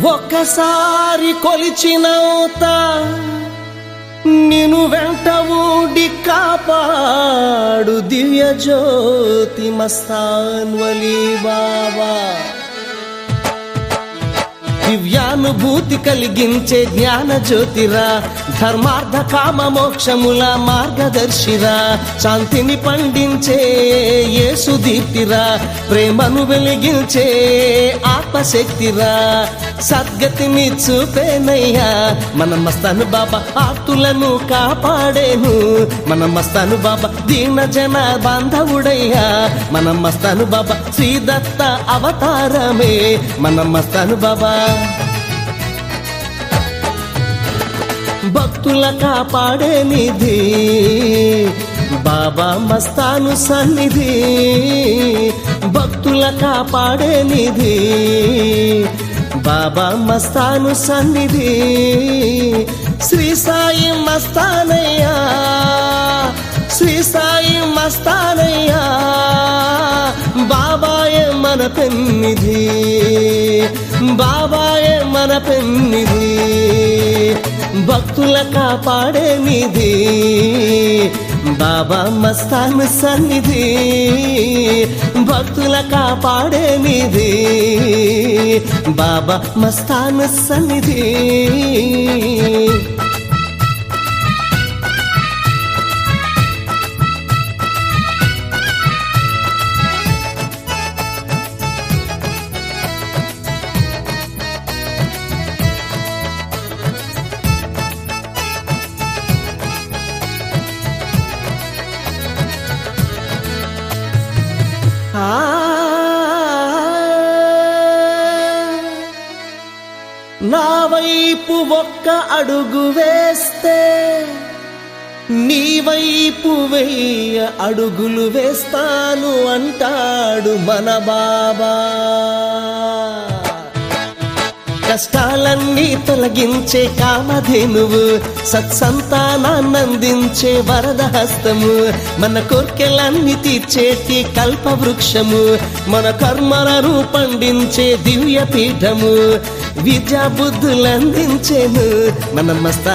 ఒక్కసారి కొలిచినంత నిన్ను వెంట ఊడి కాపాడు దివ్య జ్యోతి మస్తాన్ వలీ బాబా. దివ్యానుభూతి కలిగించే జ్ఞాన జ్యోతిరా, ధర్మార్థ కామ మోక్షముల మార్గదర్శిరా, శాంతిని పండించే యేసు దీప్తిరా, ప్రేమను వెలిగించే ఆత్మశక్తిరా, సద్గతిని చూపేనయ్యా మన మస్తాను బాబా. ఆర్తులను కాపాడేను మన మస్తాను బాబా, దీన జన బాంధవుడయ్యా మన మస్తాను బాబా, శ్రీదత్త అవతారమే మన మస్తాను బాబా. భక్తుల కాపాడే నిధి బాబా మస్తాను సన్నిధి, భక్తుల కాపాడే నిధి బాబా మస్తాను సన్నిధి. శ్రీ సాయి మస్తానయ్యా, శ్రీ సాయి మస్తానయ్యా, బాబాయే మన పెన్నిధి, బాబాయే మన పెన్నిధి. భక్తుల కాపాడే నిధి బాబా మస్తాను సన్నిధి, భక్తుల కాపాడే నిధి బాబా మస్తాను సన్నిధి. నా వైపు ఒక్క అడుగు వేస్తే నీ వైపు 1000 అడుగులు వేస్తాను అంటాడు మన బాబా. కష్టాలన్నీ తొలగించే కామధేనువు, సత్సంతానాన్నందించే వరద హస్తము, మన కోర్కెలన్నీ తీర్చేటి కల్పవృక్షము, మన కర్మలను పండించే దివ్య పీఠము, విద్యా బుద్ధులందించేను మన మస్తా